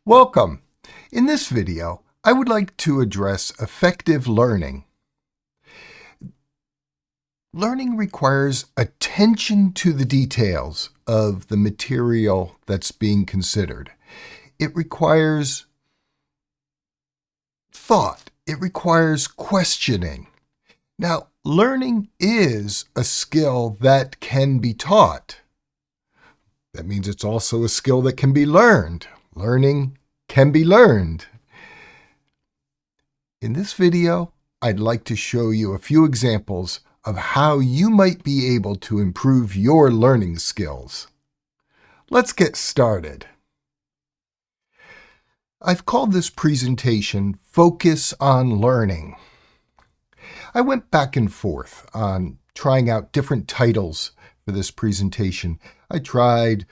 Welcome! In this video, I would like to address effective learning. Learning requires attention to the details of the material that's being considered. It requires thought. It requires questioning. Now, learning is a skill that can be taught. That means it's also a skill that can be learned. Learning can be learned. In this video, I'd like to show you a few examples of how you might be able to improve your learning skills. Let's get started. I've called this presentation Focus on Learning. I went back and forth on trying out different titles for this presentation. I tried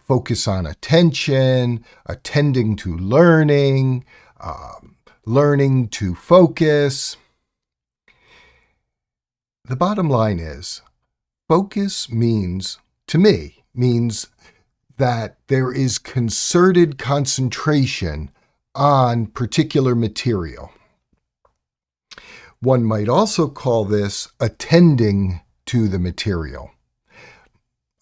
Focus on Attention, Attending to Learning, Learning to Focus. The bottom line is, focus means that there is concerted concentration on particular material. One might also call this attending to the material.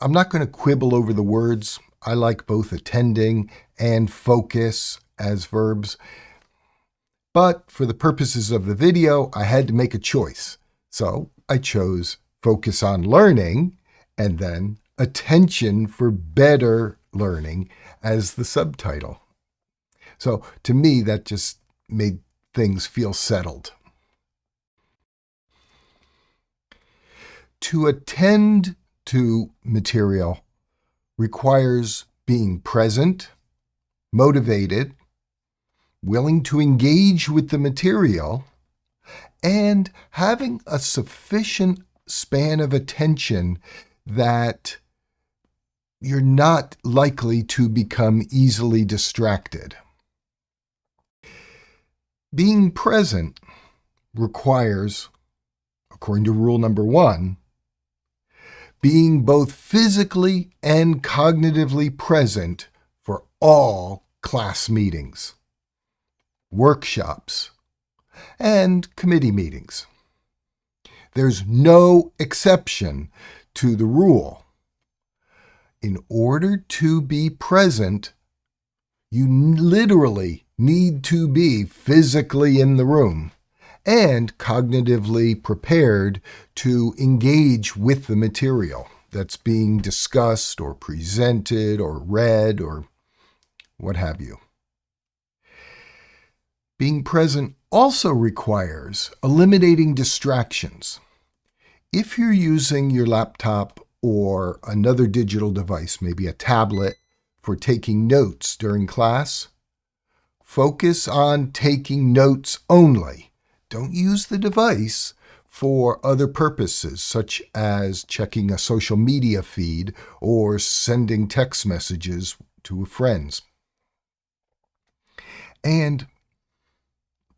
I'm not going to quibble over the words. I like both attending and focus as verbs. But for the purposes of the video, I had to make a choice. So I chose Focus on Learning and then Attention for Better Learning as the subtitle. So to me, that just made things feel settled. To attend to material requires being present, motivated, willing to engage with the material, and having a sufficient span of attention that you're not likely to become easily distracted. Being present requires, according to rule number 1, being both physically and cognitively present for all class meetings, workshops, and committee meetings. There's no exception to the rule. In order to be present, you literally need to be physically in the room and cognitively prepared to engage with the material that's being discussed or presented or read or what have you. Being present also requires eliminating distractions. If you're using your laptop or another digital device, maybe a tablet, for taking notes during class, focus on taking notes only. Don't use the device for other purposes, such as checking a social media feed or sending text messages to friends. And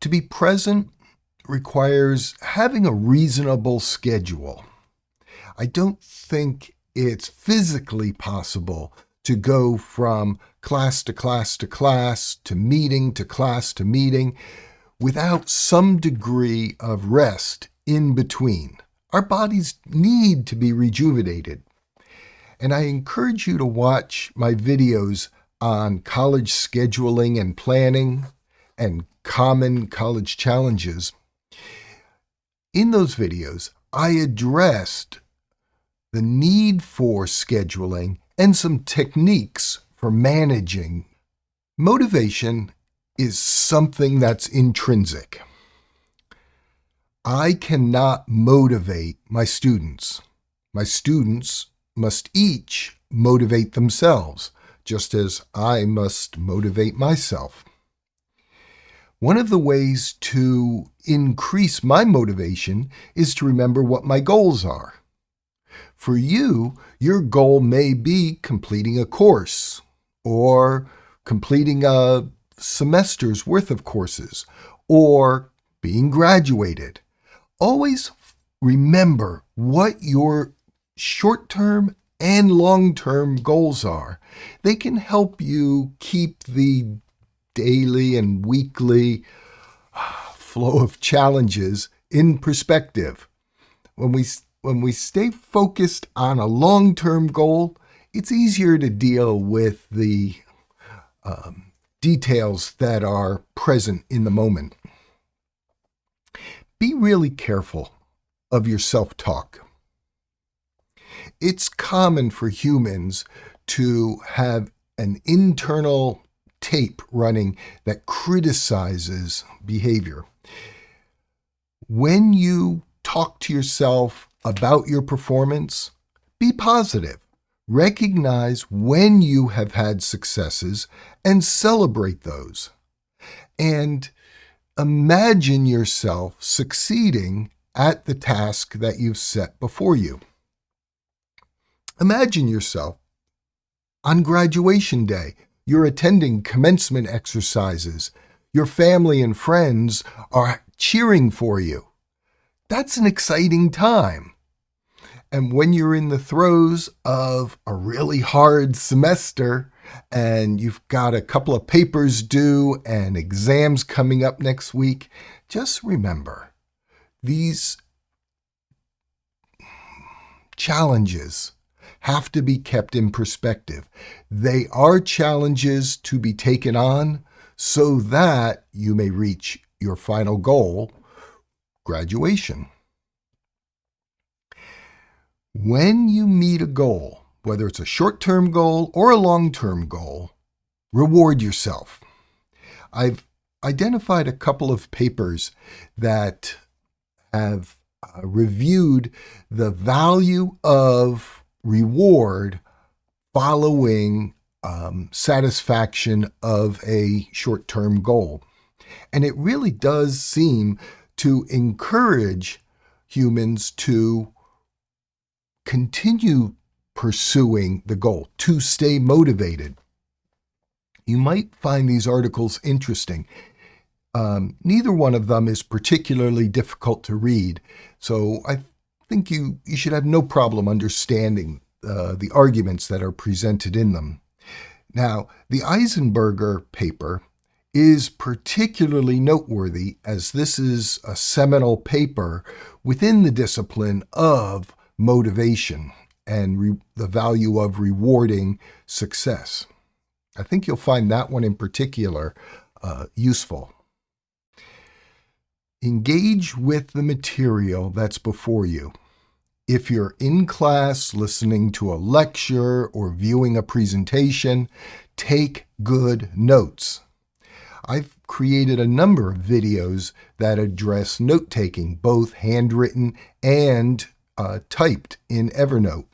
to be present requires having a reasonable schedule. I don't think it's physically possible to go from class to class to class, to meeting to class to meeting, without some degree of rest in between. Our bodies need to be rejuvenated. And I encourage you to watch my videos on college scheduling and planning and common college challenges. In those videos, I addressed the need for scheduling and some techniques for managing. Motivation is something that's intrinsic. I cannot motivate my students. My students must each motivate themselves, just as I must motivate myself. One of the ways to increase my motivation is to remember what my goals are. For you, your goal may be completing a course or completing a semester's worth of courses or being graduated. Always remember what your short-term and long-term goals are. They can help you keep the daily and weekly flow of challenges in perspective. When we stay focused on a long-term goal, it's easier to deal with the details that are present in the moment. Be really careful of your self-talk. It's common for humans to have an internal tape running that criticizes behavior. When you talk to yourself about your performance, be positive. Recognize when you have had successes and celebrate those. And imagine yourself succeeding at the task that you've set before you. Imagine yourself on graduation day. You're attending commencement exercises. Your family and friends are cheering for you. That's an exciting time. And when you're in the throes of a really hard semester and you've got a couple of papers due and exams coming up next week, just remember, these challenges have to be kept in perspective. They are challenges to be taken on so that you may reach your final goal, graduation. When you meet a goal, whether it's a short-term goal or a long-term goal, reward yourself. I've identified a couple of papers that have reviewed the value of reward following satisfaction of a short-term goal. And it really does seem to encourage humans to continue pursuing the goal, to stay motivated. You might find these articles interesting. Neither one of them is particularly difficult to read, so I think you should have no problem understanding the arguments that are presented in them. Now, the Eisenberger paper is particularly noteworthy as this is a seminal paper within the discipline of motivation and the value of rewarding success. I think you'll find that one in particular useful. Engage with the material that's before you. If you're in class listening to a lecture or viewing a presentation, take good notes. I've created a number of videos that address note-taking, both handwritten and typed in Evernote.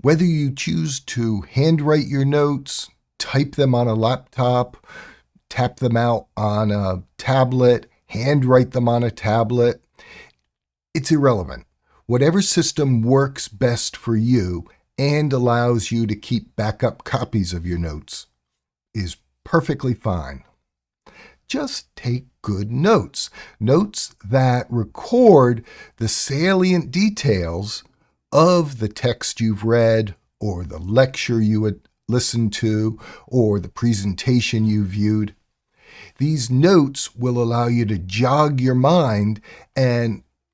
Whether you choose to handwrite your notes, type them on a laptop, tap them out on a tablet, handwrite them on a tablet, it's irrelevant. Whatever system works best for you and allows you to keep backup copies of your notes is perfectly fine. Just take good notes, notes that record the salient details of the text you've read or the lecture you had listened to or the presentation you viewed. These notes will allow you to jog your mind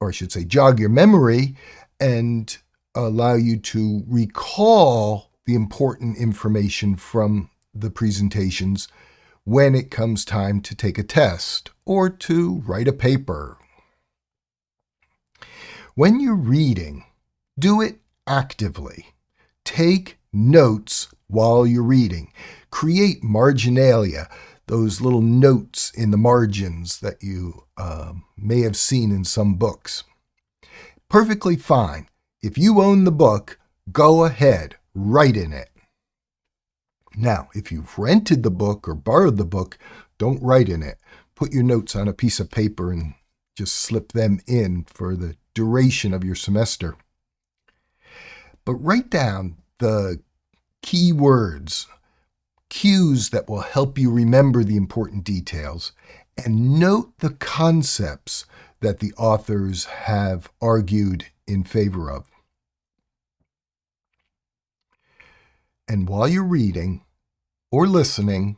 or I should say jog your memory and allow you to recall the important information from the presentations when it comes time to take a test or to write a paper. When you're reading, do it actively. Take notes while you're reading. Create marginalia, those little notes in the margins that you may have seen in some books. Perfectly fine. If you own the book, go ahead, write in it. Now, if you've rented the book or borrowed the book, don't write in it. Put your notes on a piece of paper and just slip them in for the duration of your semester. But write down the key words, cues that will help you remember the important details, and note the concepts that the authors have argued in favor of. And while you're reading, or listening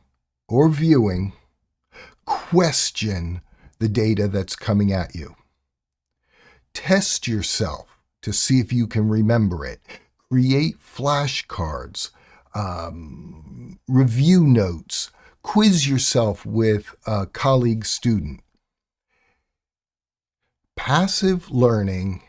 or viewing, question the data that's coming at you. Test yourself to see if you can remember it. Create flashcards, review notes, quiz yourself with a colleague student. Passive learning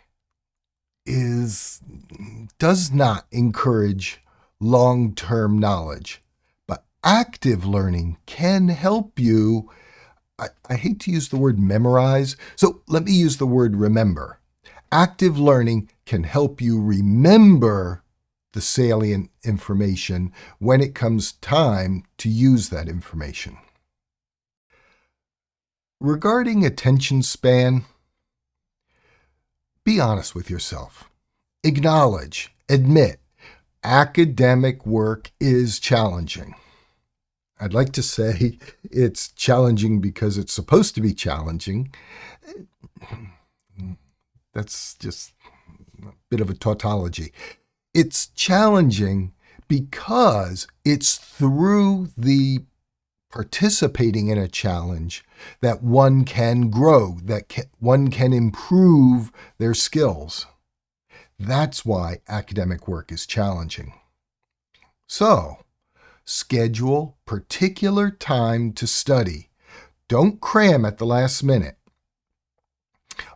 does not encourage long-term knowledge, but active learning can help you. I hate to use the word memorize, so let me use the word remember. Active learning can help you remember the salient information when it comes time to use that information. Regarding attention span, be honest with yourself. Acknowledge, admit, academic work is challenging. I'd like to say it's challenging because it's supposed to be challenging. That's just a bit of a tautology. It's challenging because it's through the participating in a challenge that one can grow, one can improve their skills. That's why academic work is challenging. So, schedule particular time to study. Don't cram at the last minute.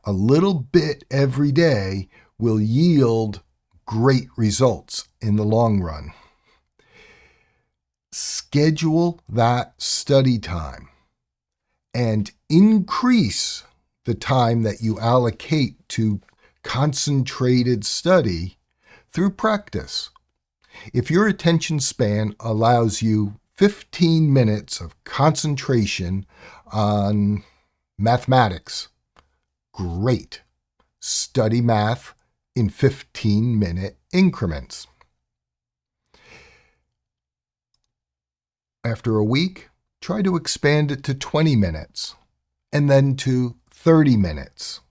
A little bit every day will yield great results in the long run. Schedule that study time and increase the time that you allocate to concentrated study through practice. If your attention span allows you 15 minutes of concentration on mathematics, great. Study math in 15-minute increments. After a week, try to expand it to 20 minutes and then to 30 minutes.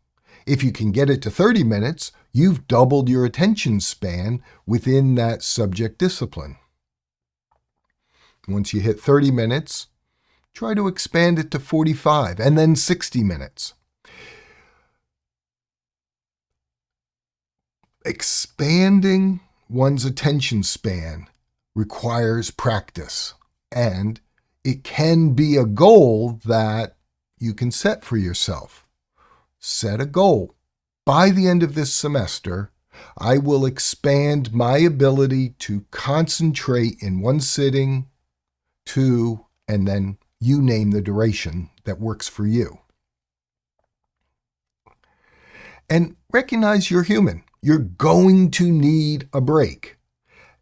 If you can get it to 30 minutes, you've doubled your attention span within that subject discipline. Once you hit 30 minutes, try to expand it to 45 and then 60 minutes. Expanding one's attention span requires practice, and it can be a goal that you can set for yourself. Set a goal. By the end of this semester, I will expand my ability to concentrate in one sitting, two, and then you name the duration that works for you. And recognize you're human. You're going to need a break.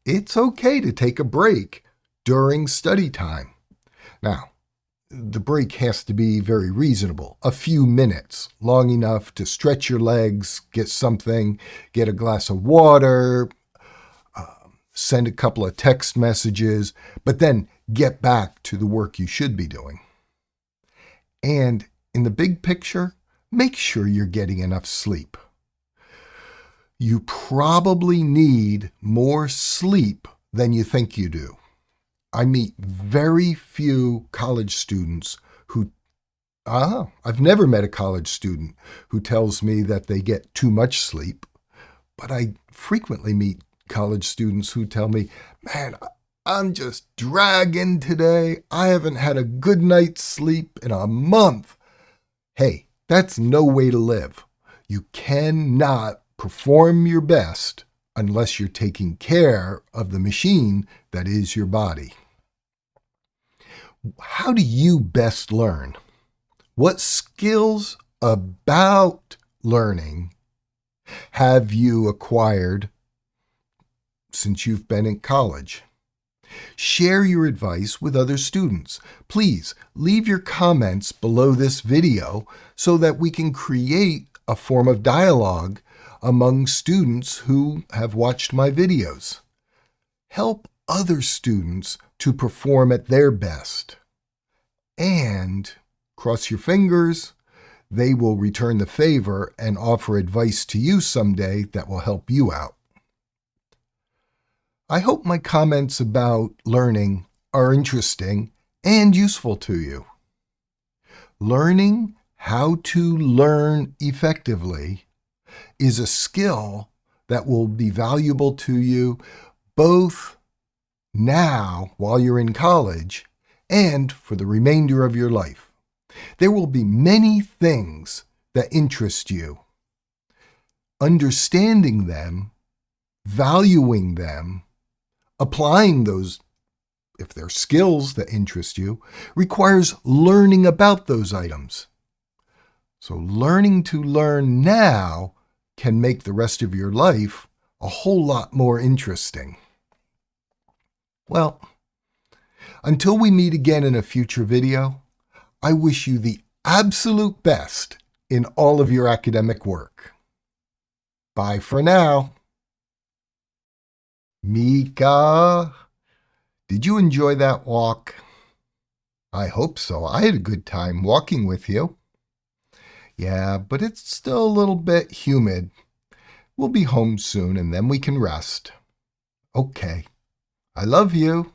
It's okay to take a break during study time. Now, the break has to be very reasonable. A few minutes, long enough to stretch your legs, get something, get a glass of water, send a couple of text messages, but then get back to the work you should be doing. And in the big picture, make sure you're getting enough sleep. You probably need more sleep than you think you do. I meet very few college students I've never met a college student who tells me that they get too much sleep, but I frequently meet college students who tell me, man, I'm just dragging today. I haven't had a good night's sleep in a month. Hey, that's no way to live. You cannot perform your best unless you're taking care of the machine that is your body. How do you best learn? What skills about learning have you acquired since you've been in college? Share your advice with other students. Please leave your comments below this video so that we can create a form of dialogue among students who have watched my videos. Help other students to perform at their best. And cross your fingers, they will return the favor and offer advice to you someday that will help you out. I hope my comments about learning are interesting and useful to you. Learning how to learn effectively is a skill that will be valuable to you both now while you're in college and for the remainder of your life. There will be many things that interest you. Understanding them, valuing them, applying those, if they're skills that interest you, requires learning about those items. So learning to learn now can make the rest of your life a whole lot more interesting. Well, until we meet again in a future video, I wish you the absolute best in all of your academic work. Bye for now. Mika, did you enjoy that walk? I hope so. I had a good time walking with you. Yeah, but it's still a little bit humid. We'll be home soon and then we can rest. Okay. I love you.